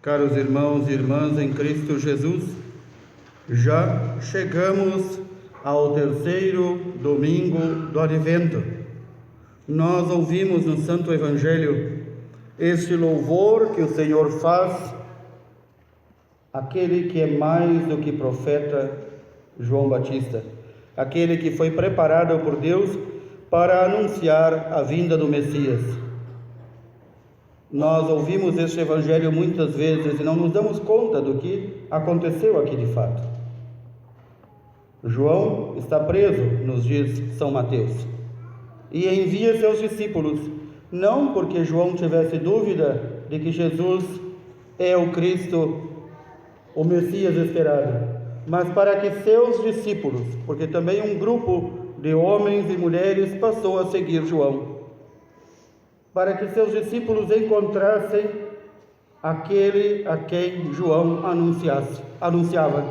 Caros irmãos e irmãs em Cristo Jesus, já chegamos ao terceiro domingo do Advento. Nós ouvimos no Santo Evangelho este louvor que o Senhor faz àquele que é mais do que profeta, João Batista, aquele que foi preparado por Deus para anunciar a vinda do Messias. Nós ouvimos este Evangelho muitas vezes e não nos damos conta do que aconteceu aqui de fato. João está preso, nos diz São Mateus, e envia seus discípulos, não porque João tivesse dúvida de que Jesus é o Cristo, o Messias esperado, mas para que seus discípulos, porque também um grupo de homens e mulheres passou a seguir João, para que seus discípulos encontrassem aquele a quem João anunciava.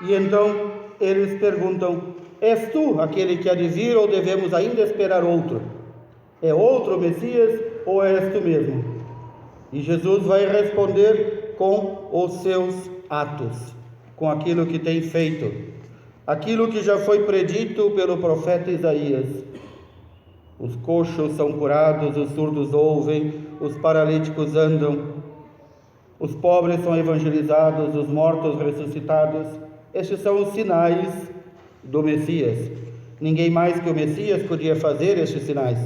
E então eles perguntam: és tu aquele que há de vir ou devemos ainda esperar outro? É outro o Messias ou és tu mesmo? E Jesus vai responder com os seus atos, com aquilo que tem feito, aquilo que já foi predito pelo profeta Isaías. Os coxos são curados, os surdos ouvem, os paralíticos andam, os pobres são evangelizados, os mortos ressuscitados. Estes são os sinais do Messias. Ninguém mais que o Messias podia fazer estes sinais.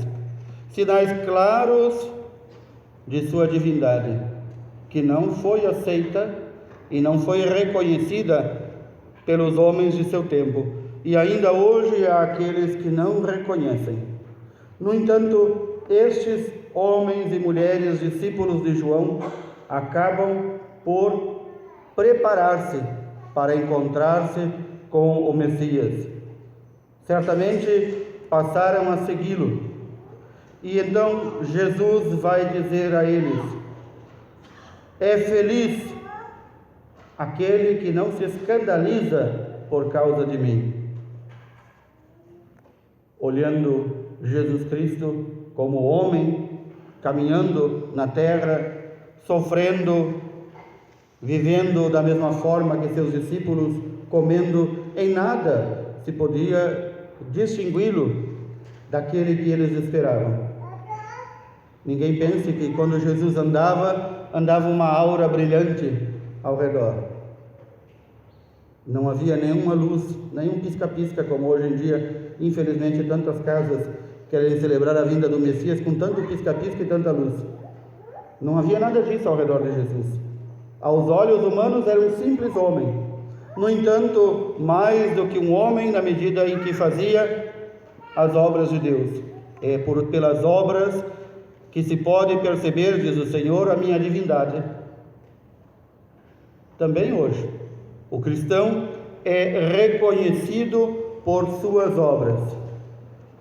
Sinais claros de sua divindade, que não foi aceita e não foi reconhecida pelos homens de seu tempo. E ainda hoje há aqueles que não reconhecem. No entanto, estes homens e mulheres, discípulos de João, acabam por preparar-se para encontrar-se com o Messias. Certamente passaram a segui-lo. E então Jesus vai dizer a eles: é feliz aquele que não se escandaliza por causa de mim. Olhando Jesus Cristo como homem, caminhando na terra, sofrendo, vivendo da mesma forma que seus discípulos, comendo, em nada se podia distingui-lo daquele que eles esperavam. Ninguém pense que quando Jesus andava uma aura brilhante ao redor. Não havia nenhuma luz, nenhum pisca-pisca como hoje em dia, infelizmente, tantas casas querem celebrar a vinda do Messias com tanto pisca-pisca e tanta luz. Não havia nada disso ao redor de Jesus. Aos olhos humanos era um simples homem. No entanto, mais do que um homem na medida em que fazia as obras de Deus. É pelas obras que se pode perceber, diz o Senhor, a minha divindade. Também hoje, o cristão é reconhecido por suas obras.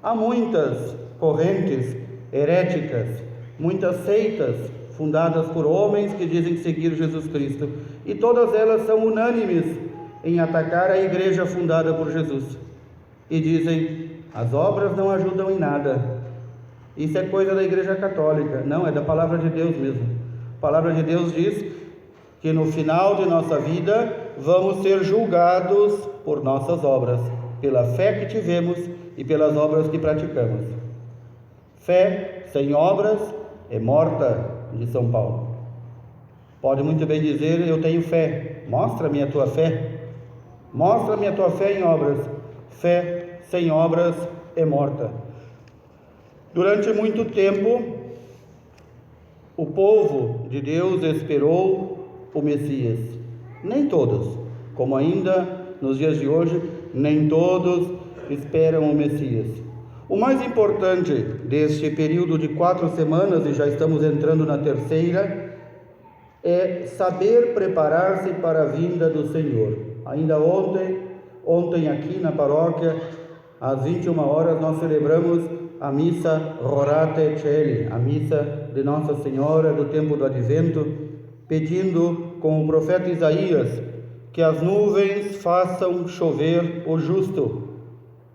Há muitas correntes heréticas, muitas seitas fundadas por homens que dizem seguir Jesus Cristo, e todas elas são unânimes em atacar a igreja fundada por Jesus. E dizem: as obras não ajudam em nada. Isso é coisa da Igreja Católica. Não, é da Palavra de Deus mesmo. A Palavra de Deus diz que no final de nossa vida vamos ser julgados por nossas obras, pela fé que tivemos e pelas obras que praticamos. Fé sem obras é morta, de São Paulo. Pode muito bem dizer: eu tenho fé. Mostra-me a tua fé. Mostra-me a tua fé em obras. Fé sem obras é morta. Durante muito tempo, o povo de Deus esperou o Messias. Nem todos, como ainda nos dias de hoje, nem todos esperam o Messias. O mais importante deste período de 4 semanas, e já estamos entrando na terceira, é saber preparar-se para a vinda do Senhor. Ainda ontem aqui na paróquia, às 21 horas, nós celebramos a missa Rorate Caeli, a missa de Nossa Senhora do tempo do Advento, pedindo com o profeta Isaías que as nuvens façam chover o justo,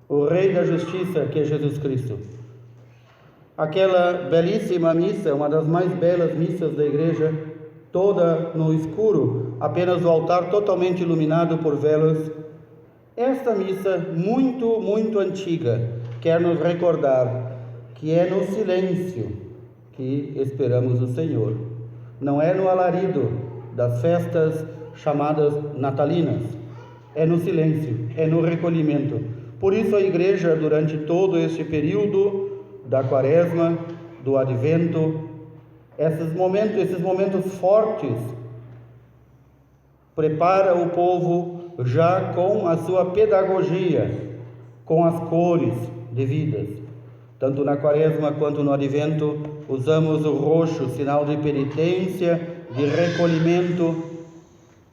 o Rei da Justiça, que é Jesus Cristo. Aquela belíssima missa, uma das mais belas missas da igreja, toda no escuro, apenas o altar totalmente iluminado por velas. Esta missa muito, muito antiga quer nos recordar que é no silêncio que esperamos o Senhor. Não é no alarido das festas chamadas natalinas. É no silêncio, é no recolhimento. Por isso a Igreja, durante todo este período da Quaresma, do Advento, esses momentos fortes, prepara o povo já com a sua pedagogia, com as cores devidas. Tanto na Quaresma quanto no Advento, usamos o roxo, sinal de penitência, de recolhimento,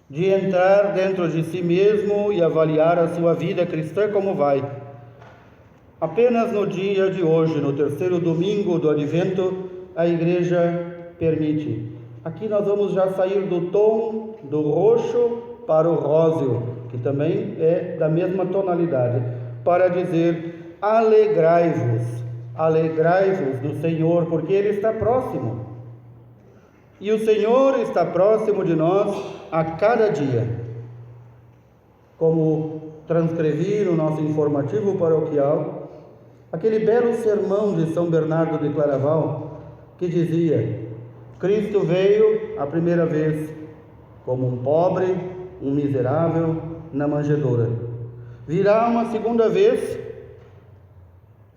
de entrar dentro de si mesmo e avaliar a sua vida cristã como vai. Apenas no dia de hoje, no terceiro domingo do Advento, a Igreja permite. Aqui nós vamos já sair do tom do roxo para o róseo, que também é da mesma tonalidade, para dizer: alegrai-vos do Senhor, porque Ele está próximo. E o Senhor está próximo de nós a cada dia. Como transcrevi no nosso informativo paroquial, aquele belo sermão de São Bernardo de Claraval, que dizia: Cristo veio a primeira vez como um pobre, um miserável, na manjedoura. Virá uma segunda vez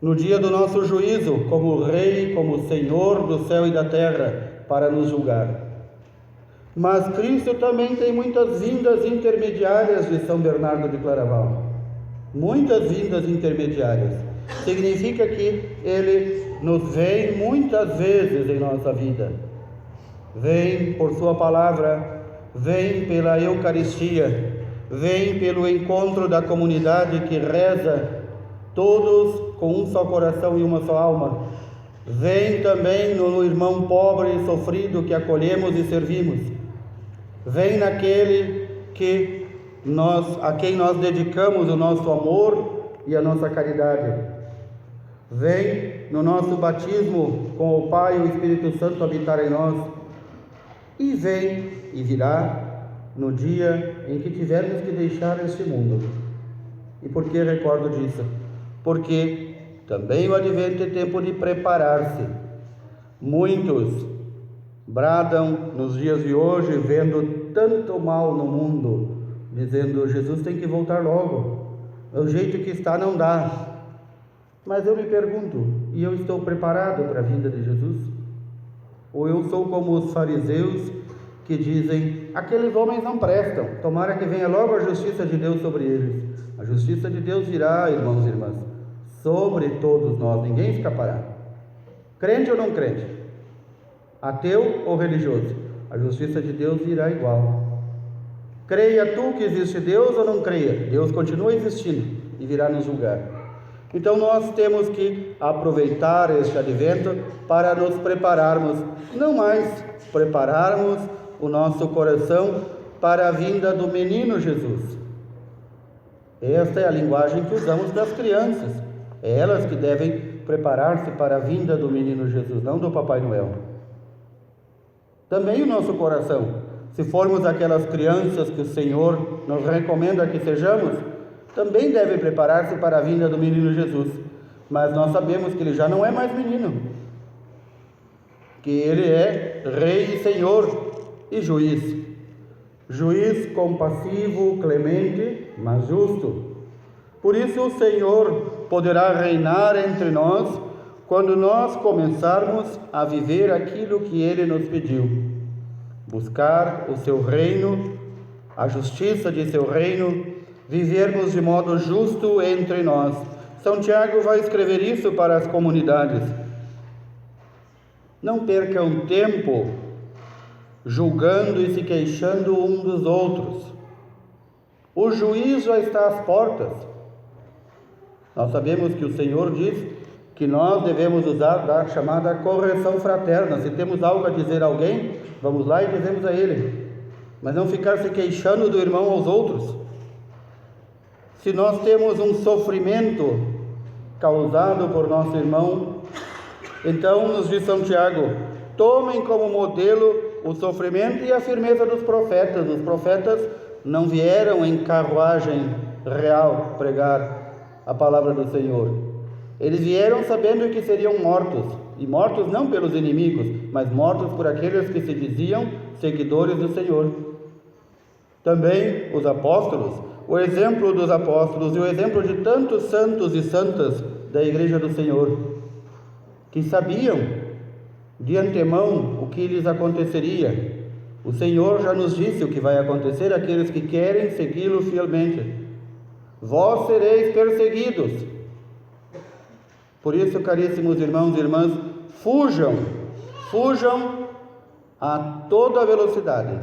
no dia do nosso juízo, como Rei, como Senhor do céu e da terra, para nos julgar. Mas Cristo também tem muitas vindas intermediárias de São Bernardo de Claraval. Muitas vindas intermediárias. Significa que Ele nos vem muitas vezes em nossa vida. Vem por Sua palavra, vem pela Eucaristia, vem pelo encontro da comunidade que reza, todos com um só coração e uma só alma. Vem também no irmão pobre e sofrido que acolhemos e servimos. Vem naquele a quem nós dedicamos o nosso amor e a nossa caridade. Vem no nosso batismo com o Pai e o Espírito Santo habitar em nós. E vem e virá no dia em que tivermos que deixar este mundo. E por que recordo disso? Porque também o Advento é tempo de preparar-se. Muitos bradam nos dias de hoje, vendo tanto mal no mundo, dizendo: Jesus tem que voltar logo, o jeito que está não dá. Mas eu me pergunto, e eu estou preparado para a vinda de Jesus? Ou eu sou como os fariseus que dizem: aqueles homens não prestam, tomara que venha logo a justiça de Deus sobre eles. A justiça de Deus virá, irmãos e irmãs, sobre todos nós, ninguém escapará. Crente ou não crente, ateu ou religioso, a justiça de Deus virá igual. Creia tu que existe Deus ou não creia, Deus continua existindo e virá nos julgar. Então nós temos que aproveitar este Advento para nos prepararmos, não mais prepararmos o nosso coração para a vinda do menino Jesus. Esta é a linguagem que usamos para as crianças. É elas que devem preparar-se para a vinda do menino Jesus, não do Papai Noel. Também o nosso coração, se formos aquelas crianças que o Senhor nos recomenda que sejamos, também deve preparar-se para a vinda do menino Jesus. Mas nós sabemos que ele já não é mais menino, que ele é Rei e Senhor e Juiz. Juiz compassivo, clemente, mas justo. Por isso o Senhor poderá reinar entre nós quando nós começarmos a viver aquilo que Ele nos pediu. Buscar o seu reino, a justiça de seu reino, vivermos de modo justo entre nós. São Tiago vai escrever isso para as comunidades. Não percam tempo julgando e se queixando um dos outros. O juízo já está às portas. Nós sabemos que o Senhor diz que nós devemos usar da chamada correção fraterna. Se temos algo a dizer a alguém, vamos lá e dizemos a ele, mas não ficar se queixando do irmão aos outros. Se nós temos um sofrimento causado por nosso irmão, então nos diz São Tiago: tomem como modelo o sofrimento e a firmeza dos profetas. Os profetas não vieram em carruagem real pregar a palavra do Senhor. Eles vieram sabendo que seriam mortos, e mortos não pelos inimigos, mas mortos por aqueles que se diziam seguidores do Senhor. Também os apóstolos, o exemplo dos apóstolos e o exemplo de tantos santos e santas da Igreja do Senhor, que sabiam de antemão o que lhes aconteceria. O Senhor já nos disse o que vai acontecer àqueles que querem segui-lo fielmente. Vós sereis perseguidos. Por isso, caríssimos irmãos e irmãs, fujam a toda velocidade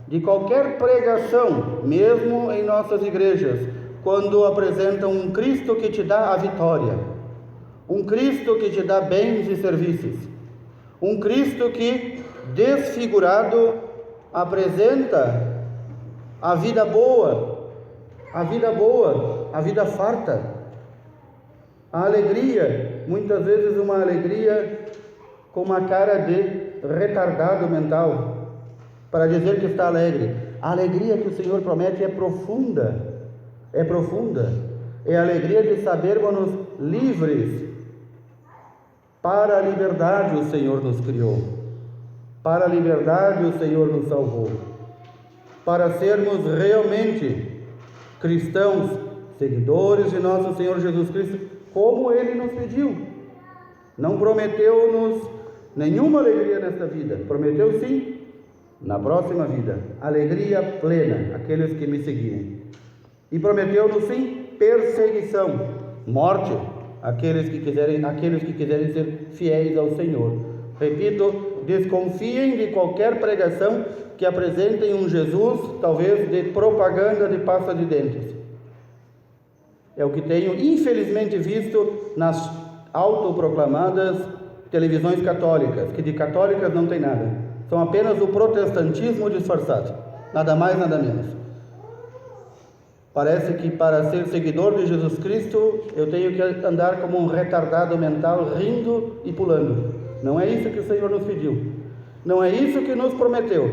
de qualquer pregação, mesmo em nossas igrejas, quando apresentam um Cristo que te dá a vitória, um Cristo que te dá bens e serviços, um Cristo que, desfigurado, apresenta a vida boa, a vida farta, a alegria, muitas vezes uma alegria com uma cara de retardado mental, para dizer que está alegre. A alegria que o Senhor promete é profunda, é a alegria de sabermos livres. Para a liberdade o Senhor nos criou, para a liberdade o Senhor nos salvou, para sermos realmente cristãos, seguidores de nosso Senhor Jesus Cristo, como Ele nos pediu. Não prometeu-nos nenhuma alegria nesta vida, prometeu sim, na próxima vida, alegria plena, aqueles que me seguirem. E prometeu-nos sim, perseguição, morte, aqueles que quiserem ser fiéis ao Senhor. Repito, desconfiem de qualquer pregação que apresentem um Jesus, talvez de propaganda de pasta de dentes. É o que tenho infelizmente visto nas autoproclamadas televisões católicas, que de católicas não tem nada. São apenas o protestantismo disfarçado, nada mais, nada menos. Parece que para ser seguidor de Jesus Cristo, eu tenho que andar como um retardado mental, rindo e pulando. Não é isso que o Senhor nos pediu. Não é isso que nos prometeu.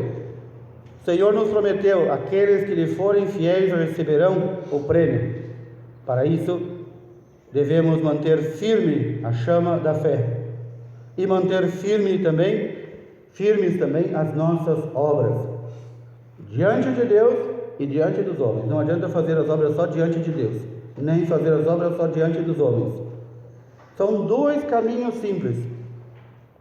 O Senhor nos prometeu, aqueles que lhe forem fiéis receberão o prêmio. Para isso, devemos manter firme a chama da fé. E manter firmes também as nossas obras. Diante de Deus e diante dos homens. Não adianta fazer as obras só diante de Deus, nem fazer as obras só diante dos homens. São dois caminhos simples,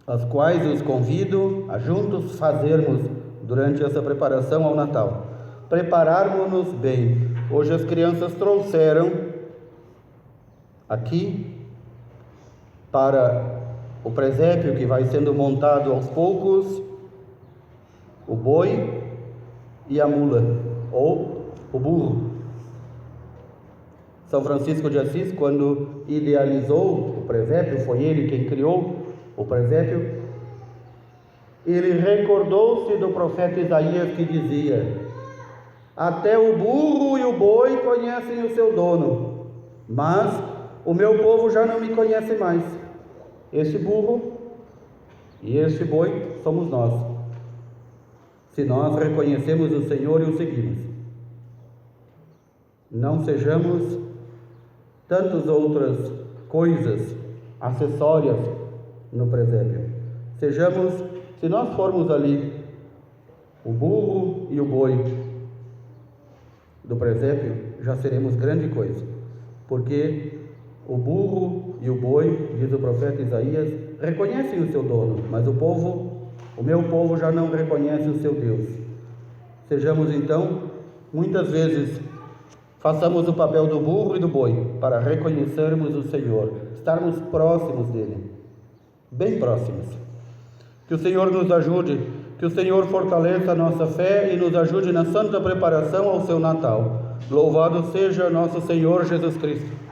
os quais os convido a juntos fazermos durante essa preparação ao Natal. Prepararmos-nos bem. Hoje as crianças trouxeram aqui para o presépio que vai sendo montado aos poucos, o boi e a mula, ou o burro. São Francisco de Assis, quando idealizou o presépio, foi ele quem criou o presépio, ele recordou-se do profeta Isaías que dizia: até o burro e o boi conhecem o seu dono, mas o meu povo já não me conhece mais. Esse burro e esse boi somos nós, se nós reconhecemos o Senhor e o seguimos. Não sejamos tantas outras coisas acessórias no presépio. Sejamos, se nós formos ali, o burro e o boi do presépio, já seremos grande coisa, porque o burro e o boi, diz o profeta Isaías, reconhecem o seu dono, mas o meu povo já não reconhece o seu Deus. Sejamos então, muitas vezes, façamos o papel do burro e do boi, para reconhecermos o Senhor, estarmos próximos dele, bem próximos. Que o Senhor nos ajude, que o Senhor fortaleça a nossa fé e nos ajude na santa preparação ao seu Natal. Louvado seja nosso Senhor Jesus Cristo.